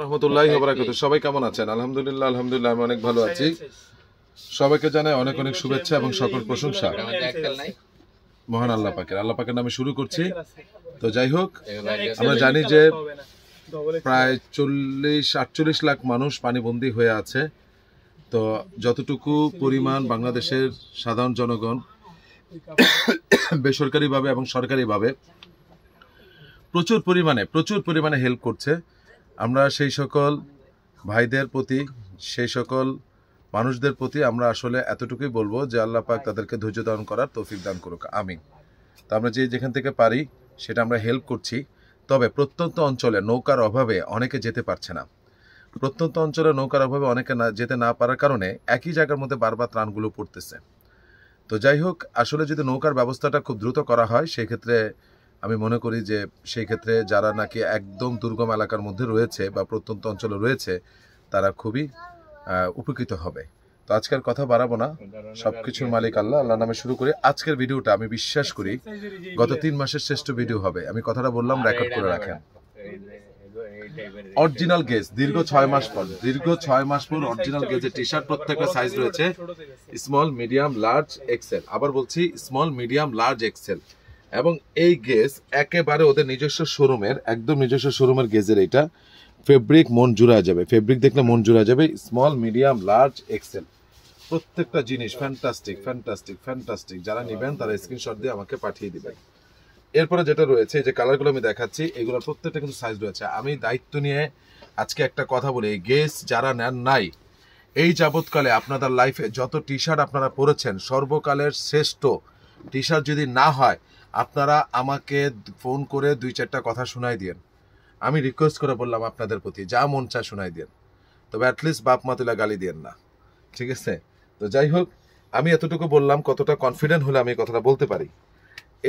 রহমতুল্লাহি ওয়া বারাকাতুহু। সবাই কেমন আছেন? আলহামদুলিল্লাহ আলহামদুলিল্লাহ আমি অনেক ভালো আছি। সবাইকে জানাই অনেক অনেক শুভেচ্ছা এবং সকল প্রশংসা মহান আল্লাহ পাকের। আল্লাহ পাকের নামে শুরু করছি। তো যাই হোক, আমরা জানি যে প্রায় 40-48 লাখ মানুষ পানিবন্দী হয়ে আছে। তো যতটুকু পরিমাণ বাংলাদেশের সাধারণ জনগণ বেসরকারিভাবে এবং সরকারিভাবে প্রচুর পরিমাণে হেল্প করছে, আমরা সেই সকল ভাইদের প্রতি, সেই সকল মানুষদের প্রতি আমরা আসলে এতটুকুই বলবো যে আল্লাহ পাক তাদেরকে ধৈর্য ধারণ করার তৌফিক দান করুক, আমিন। তো আমরা যেখান থেকে পারি সেটা আমরা হেল্প করছি। তবে প্রত্যন্ত অঞ্চলে নৌকার অভাবে অনেকে যেতে পারছে না। প্রত্যন্ত অঞ্চলে নৌকার অভাবে অনেকে যেতে না পারার কারণে একই জায়গার মধ্যে বারবার ত্রাণগুলো পড়তেছে। তো যাই হোক, আসলে যদি নৌকার ব্যবস্থাটা খুব দ্রুত করা হয় সেক্ষেত্রে আমি মনে করি যে সেই ক্ষেত্রে যারা নাকি একদম দুর্গম এলাকার মধ্যে রয়েছে বা প্রত্যন্ত অঞ্চলে রয়েছে তারা খুবই উপকৃত হবে। তো আজকের কথা বাড়াবো না, সবকিছুর মালিক আল্লাহ, আল্লাহ নামে শুরু করি। আজকের ভিডিওটা আমি বিশ্বাস করি গত 3 মাসের শ্রেষ্ঠ ভিডিও হবে। আমি কথাটা বললাম, রেকর্ড করে রাখেন। অরিজিনাল গেজ দীর্ঘ 6 মাস পর অরিজিনাল গেজের টি শার্ট, প্রত্যেকটা সাইজ রয়েছে স্মল, মিডিয়াম, লার্জ, এক্সেল। আবার বলছি স্মল, মিডিয়াম, লার্জ, এক্সেল। এবং এই গেজ একেবারে ওদের নিজস্ব শোরুমের, একদম নিজস্ব শোরুমের গেজের। এটা ফেব্রিক মন জুড়া যাবে, ফেব্রিক দেখলে মন জুড়া যাবে। স্মল, মিডিয়াম, লার্জ, এক্সেল, প্রত্যেকটা জিনিস ফ্যান্টাস্টিক। যারা নেবেন তারা স্ক্রিনশট দিয়ে আমাকে পাঠিয়ে দিবেন। এরপরে যেটা রয়েছে, এই যে কালারগুলো আমি দেখাচ্ছি, এগুলোর প্রত্যেকটা কিন্তু সাইজ রয়েছে। আমি দায়িত্ব নিয়ে আজকে একটা কথা বলি, এই গেজ যারা নেন নাই, এই যাবৎকালে আপনাদের লাইফে যত টি শার্ট আপনারা পরেছেন, সর্বকালের শ্রেষ্ঠ টি শার্ট যদি না হয়, আপনারা আমাকে ফোন করে 2-4টা কথা শোনাই দিন। আমি রিকোয়েস্ট করে বললাম আপনাদের প্রতি, যা মন চায় শোনাই দিন, তবে অ্যাটলিস্ট বাপ মা তুলে গালি দিন না, ঠিক আছে? তো যাই হোক, আমি এতটুকু বললাম, কতটা কনফিডেন্ট হলে আমি কথাটা বলতে পারি।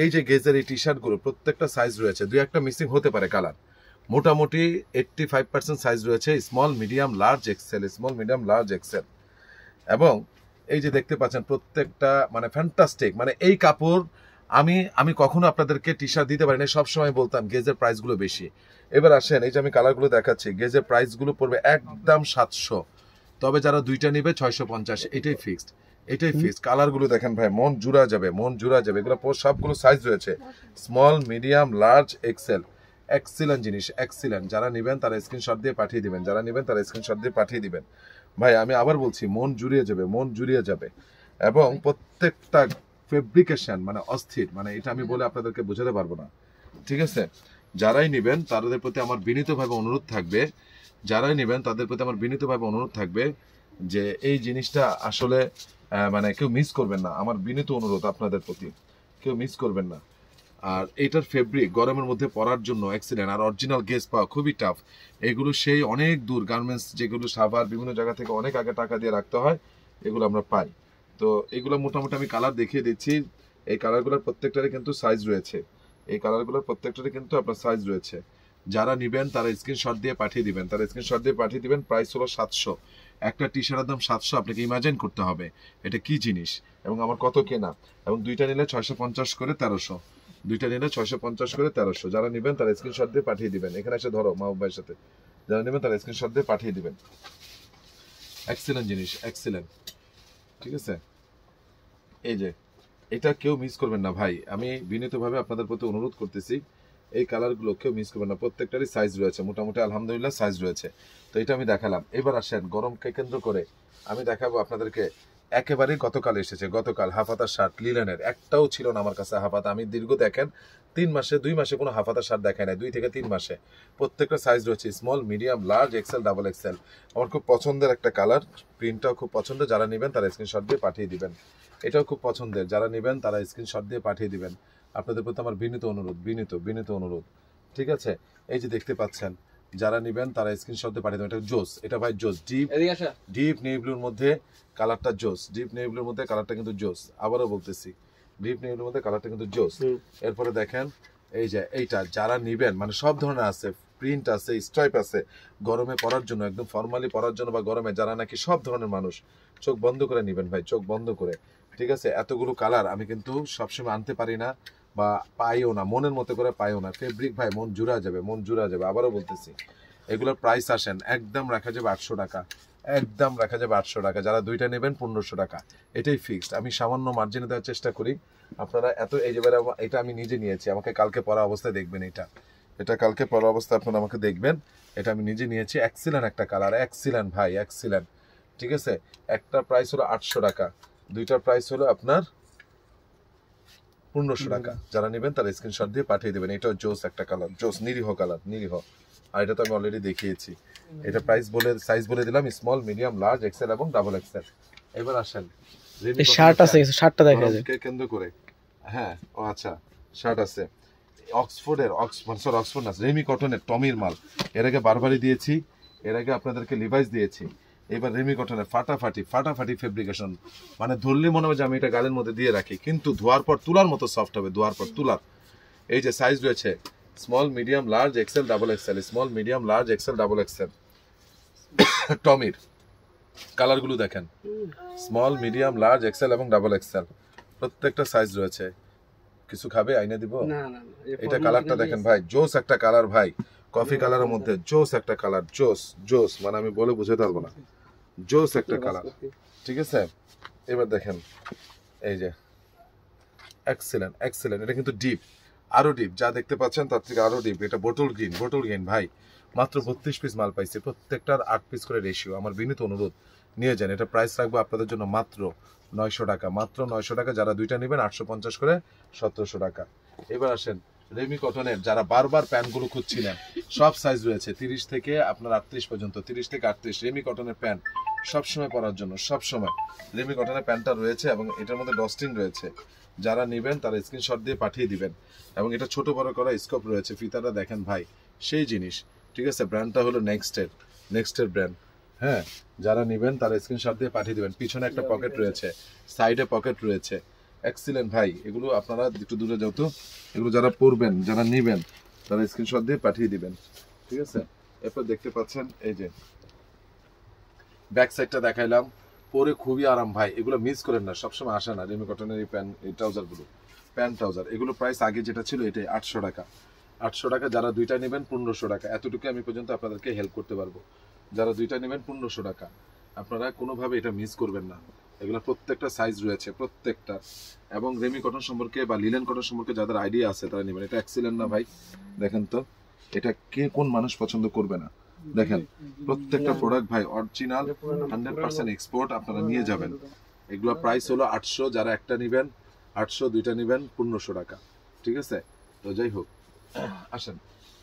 এই যে গেজের এই টি শার্টগুলো প্রত্যেকটা সাইজ রয়েছে, 2-1টা মিসিং হতে পারে কালার, মোটামুটি 85% সাইজ রয়েছে small, medium, large, XL, small, medium, large, XL. এবং এই যে দেখতে পাচ্ছেন প্রত্যেকটা মানে ফ্যান্টাস্টিক। মানে এই কাপড় আমি কখনো আপনাদেরকে টি শার্ট দিতে পারি না, সবসময় বলতাম গেজের প্রাইসগুলো বেশি। এবার আসেন, এই যে আমি কালারগুলো দেখাচ্ছি, গেজের প্রাইসগুলো পড়বে একদম 700, তবে যারা 2টা নিবে 650, এটাই ফিক্সড। কালারগুলো দেখেন ভাই, মন জুড়া যাবে। এগুলো সবগুলো সাইজ রয়েছে small, medium, large, XL. Excellent জিনিস, এক্সিলেন্ট। যারা নেবেন তারা স্ক্রিনশট দিয়ে পাঠিয়ে দিবেন। ভাই আমি আবার বলছি, মন জুড়িয়ে যাবে। এবং প্রত্যেকটা ফেব্রিকেশন মানে অস্থির, মানে এটা আমি বলে আপনাদেরকে বোঝাতে পারবো না, ঠিক আছে? যারাই নেবেন তাদের প্রতি আমার বিনীতভাবে অনুরোধ থাকবে যে এই জিনিসটা আসলে মানে কেউ মিস করবেন না। আমার বিনীত অনুরোধ আপনাদের প্রতি, কেউ মিস করবেন না। আর এটার ফেব্রিক গরমের মধ্যে পরার জন্য এক্সিলেন্ট। আর অরিজিনাল গেজ পাওয়া খুবই টাফ। এগুলো সেই অনেক দূর গার্মেন্টস, যেগুলো সাভার বিভিন্ন জায়গা থেকে অনেক আগে টাকা দিয়ে রাখতে হয়, এগুলো আমরা পাই। তো এগুলো মোটামুটি আমি কালার দেখিয়ে দিচ্ছি। এই কালারগুলোর প্রত্যেকটারই কিন্তু সাইজ রয়েছে। যারা নেবেন তারা স্ক্রিনশট দিয়ে পাঠিয়ে দিবেন। প্রাইস হলো 700। একটা টি শার্টের দাম 700, আপনাকে ইমাজিন করতে হবে এটা কি জিনিস এবং আমার কত কেনা। এবং 2টা নিলে 650 করে 1300, যারা নেবেন তারা স্ক্রিনশট দিয়ে পাঠিয়ে দিবেন। এখানে এসে ধরো মাহবুব ভাইয়ের সাথে, যারা নেবেন তারা স্ক্রিনশট দিয়ে পাঠিয়ে দিবেন। এক্সিলেন্ট জিনিস, এক্সিলেন্ট, ঠিক আছে? এই যে এটা কেউ মিস করবেন না ভাই, আমি বিনীতভাবে আপনাদের প্রতি অনুরোধ করতেছি, এই কালারগুলো কেউ মিস করবেন না। প্রত্যেকটারই সাইজ রয়েছে, মোটামুটি আলহামদুলিল্লাহ সাইজ রয়েছে। তো এটা আমি দেখালাম। এবার আসেন, গরমকে কেন্দ্র করে আমি দেখাবো আপনাদেরকে। একেবারেই গতকাল হাফাতার শার্ট লিলেনের, একটাও ছিল না আমার কাছে হাফাতা। আমি দীর্ঘ দেখেন 2 মাসে কোনো হাফাতার শার্ট দেখায় নাই, 2 থেকে 3 মাসে। প্রত্যেকটা সাইজ রয়েছে small, medium, large, XL, double XL. আমার খুব পছন্দের একটা কালার, প্রিন্টটাও খুব পছন্দের। যারা নেবেন তারা স্ক্রিনশট দিয়ে পাঠিয়ে দিবেন। এটাও খুব পছন্দের, যারা নেবেন তারা স্ক্রিনশট দিয়ে পাঠিয়ে দিবেন। আপনাদের প্রতি আমার বিনীত অনুরোধ, ঠিক আছে? এই যে দেখতে পাচ্ছেন, যারা নেবেন তারা স্ক্রিনশট দিয়ে পাঠিয়ে দেবেন। এটা জোস, এটা ভাই জোস, ডিপ নেভি ব্লুর মধ্যে কালারটা জোস, কিন্তু জোস। আবারও বলতেছি, ডিপ নেভি ব্লুর মধ্যে কালারটা কিন্তু জোস। এরপরে দেখেন, এই যে এইটা যারা নেবেন, মানে সব ধরনের আছে, প্রিন্ট আছে, স্ট্রাইপ আছে, গরমে পরার জন্য, একদম ফর্মালি পরার জন্য, বা গরমে যারা নাকি সব ধরনের মানুষ, চোখ বন্ধ করে নেবেন ভাই, চোখ বন্ধ করে, ঠিক আছে? এতগুলো কালার আমি কিন্তু সবসময় আনতে পারি না বা পাইও না, মনের মতো করে পাইও না। ফেব্রিক ভাই মন জুড়া যাবে। আবারও বলতেছি, এগুলোর প্রাইস আসেন একদম রাখা যাবে 800 টাকা, একদম রাখা যাবে 800 টাকা। যারা দুইটা নেবেন 1500 টাকা, এটাই ফিক্সড। আমি সামান্য মার্জিনে দেওয়ার চেষ্টা করি, আপনারা এত এই যে এটা আমি নিজে নিয়েছি, আমাকে কালকে পরা অবস্থায় দেখবেন, এটা কালকে পরা অবস্থায় আপনারা আমাকে দেখবেন, এটা আমি নিজে নিয়েছি। এক্সিলেন্ট একটা কালার, এক্সিলেন্ট ভাই, এক্সিলেন্ট, ঠিক আছে। একটা প্রাইস হলো 800 টাকা, দুইটার প্রাইস হলো আপনার 1500 টাকা। যারা নেবেন তারা স্ক্রিনশট দিয়ে পাঠিয়ে দেবেন। এটা জোস একটা কালার, জোস, নিরীহ কালার, নিরীহ। আর এটা তো আমি অলরেডি দেখিয়েছি। এটা প্রাইস বলে, সাইজ বলে দিলাম, স্মল, মিডিয়াম, লার্জ, এক্সেল এবং ডাবল এক্সেল। এবার আসেন এই শার্ট আছে, শার্টটা দেখা যায় কে কেন্দ্র করে। হ্যাঁ, ও আচ্ছা, শার্ট আছে অক্সফোর্ডের, অক্সফোর্ড না, রেমি কটনের টমির মাল। এর আগে বারবারই দিয়েছি, এর আগে আপনাদেরকে লিভাইস দিয়েছি। এবার রেমি কটনের ফাটাফাটি ফেব্রিকেশন, মানে ধরলে মনে হবে যে আমি এটা গালের মধ্যে দিয়ে রাখি, কিন্তু ধোয়ার পর তুলার মতো সফট হবে, ধোয়ার পর তুলার। এই যে সাইজ রয়েছে small, medium, large, XL, double XL, small, medium, large, XL, double XL. টমির কালারগুলো দেখেন, স্মল, মিডিয়াম, লার্জ, এক্সেল এবং ডাবল এক্সেল, প্রত্যেকটা সাইজ রয়েছে। কিছু খাবে, আইনা দিব? এটা কালারটা দেখেন ভাই, জোস একটা কালার ভাই, কফি কালারের মধ্যে জোস একটা কালার, জোস মানে আমি বলে বুঝাতে পারবো না, জোস একটা কালার, ঠিক আছে। এবার দেখেন এই যে এক্সেলেন্ট, এটা কিন্তু ডিপ, আরো ডিপ, যা দেখতে পাচ্ছেন তার থেকে আরো ডিপ। এটা বোটল গ্রিন ভাই, মাত্র 32 পিস মাল পাইছি, প্রত্যেকটার 8 পিস করে রেশিও। আমার বিনীত অনুরোধ, নিয়ে যান। এটা প্রাইস রাখবো আপনাদের জন্য মাত্র 900 টাকা, মাত্র 900 টাকা। যারা দুইটা নেবেন 850 করে, 1700 টাকা। এবার আসেন রেমি কটনের, যারা বারবার প্যান্টগুলো খুঁজছিলেন, সব সাইজ রয়েছে 30 থেকে আপনার 38 পর্যন্ত, 30 থেকে 38। রেমি কটনের প্যান্ট সবসময় পরার জন্য, সবসময় রেমি কটনের প্যান্টটা রয়েছে এবং এটার মধ্যে ডস্টিং রয়েছে। যারা নেবেন তারা স্ক্রিনশট দিয়ে পাঠিয়ে দিবেন। এবং এটা ছোট বড় করা স্কোপ রয়েছে, ফিতাটা দেখেন ভাই, সেই জিনিস, ঠিক আছে। ব্র্যান্ডটা হলো নেক্সটের ব্র্যান্ড। হ্যাঁ, যারা নেবেন তারা স্ক্রিনশট দিয়ে পাঠিয়ে দিবেন। পিছনে একটা পকেট রয়েছে, সাইডে পকেট রয়েছে, এক্সিলেন্ট ভাই। এগুলো আপনারা একটু দূরে যাও তো, এগুলো যারা পরবেন, যারা নেবেন তারা স্ক্রিনশট দিয়ে পাঠিয়ে দিবেন, ঠিক আছে। এরপর দেখতে পাচ্ছেন এই যে ব্যাক সাইডটা দেখাইলাম, পরে খুবই আরাম ভাই, এগুলো মিস করেন না, সবসময় আসে না রেমি কটনের এই ট্রাউজারগুলো, প্যান্ট ট্রাউজার। এগুলো প্রাইস আগে যেটা ছিল এটাই 800 টাকা, 800 টাকা। যারা দুইটা নেবেন 1500 টাকা, এতটুকু আমি পর্যন্ত আপনাদেরকে হেল্প করতে পারবো। যারা দুইটা নেবেন 1500 টাকা, আপনারা কোনোভাবে এটা মিস করবেন না। এগুলো প্রত্যেকটা সাইজ রয়েছে, প্রত্যেকটা। এবং রেমি কটন সম্পর্কে বা লিলেন কটন সম্পর্কে যাদের আইডিয়া আছে তারা নেবেন। এটা এক্সিলেন্ট না ভাই, দেখেন তো, এটা কে কোন মানুষ পছন্দ করবে না? দেখেন প্রত্যেকটা প্রোডাক্ট ভাই অরিজিনাল, 100% এক্সপোর্ট, আপনারা নিয়ে যাবেন। এগুলো প্রাইস হলো 800, যারা একটা নেবেন 800, দুইটা নেবেন 1500 টাকা, ঠিক আছে। তো যাই হোক, আসেন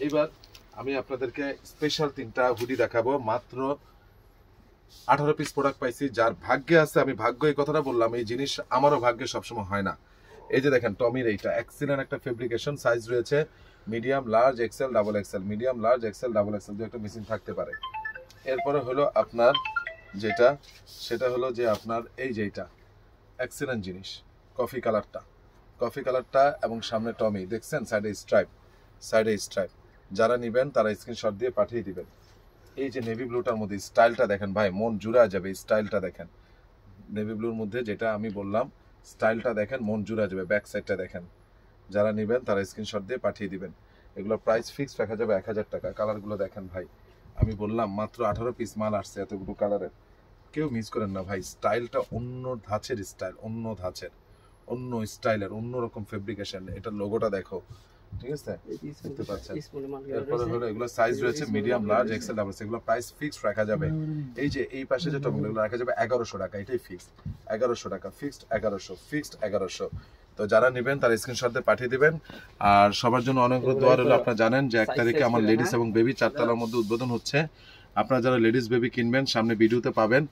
এবার আমি আপনাদেরকে স্পেশাল 3টা হুডি দেখাবো। মাত্র 18 পিস প্রোডাক্ট পাইছি। যার ভাগ্যে আছে, আমি ভাগ্য এই কথাটা বললাম, এই জিনিস আমারও ভাগ্যে সবসময় হয় না। এই যে দেখেন টমির, এইটা এক্সিলেন্ট একটা ফেব্রিকেশন, সাইজ রয়েছে medium, large, XL, double XL, medium, large, XL, double XL, দু একটা মিসিং থাকতে পারে। এরপরে হলো আপনার যেটা, সেটা হলো যে আপনার এই যে এটা এক্সিলেন্ট জিনিস, কফি কালারটা এবং সামনে টমি দেখছেন, সাইডে স্ট্রাইপ। যারা নেবেন তারা স্ক্রিনশট দিয়ে পাঠিয়ে দিবেন। এই যে নেভি ব্লুটার মধ্যে স্টাইলটা দেখেন ভাই, মন জুড়া যাবে। স্টাইলটা দেখেন, নেভি ব্লুর মধ্যে যেটা আমি বললাম, স্টাইলটা দেখেন, মন জুড়া যাবে। ব্যাক সাইডটা দেখেন। যারা নেবেন তারা স্ক্রিনশট দিয়ে পাঠিয়ে দিবেন। এগুলো প্রাইস ফিক্স রাখা যাবে 1000 টাকা। কালারগুলো দেখেন ভাই, আমি বললাম মাত্র 18 পিস মাল আসছে এতগুলো কালারের, কেউ মিস করেন না ভাই। স্টাইলটা অন্য ধাঁচের স্টাইল, অন্য স্টাইলের, অন্যরকম ফেব্রিকেশন। এটার লোগোটা দেখো, ঠিক আছে, দেখতে পাচ্ছেন। এরপরে হলো এগুলো সাইজ রয়েছে মিডিয়াম, লার্জ, এক্সেল, ডাবল। এগুলো প্রাইস ফিক্স রাখা যাবে। এই যে এই পাশে যে টপগুলো রাখা যাবে 1100 টাকা, এটাই ফিক্স 1100 টাকা, ফিক্সড 1100। তো যারা নেবেন তারা স্ক্রিনশট দিয়ে পাঠিয়ে দিবেন। আর সবার জন্য অনেক দোয়া রইল। আপনারা জানেন যে 1 তারিখে আমার লেডিস এবং বেবি 4 তলার মধ্যে উদ্বোধন হচ্ছে। আপনারা যারা লেডিস বেবি কিনবেন সামনে ভিডিওতে পাবেন,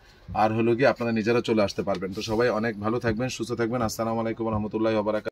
আর হলো গিয়ে আপনারা নিজেরা চলে আসতে পারবেন। তো সবাই অনেক ভালো থাকবেন, সুস্থ থাকবেন। আসসালামু আলাইকুম ওয়া রাহমাতুল্লাহি ওয়া বারাকাতুহু।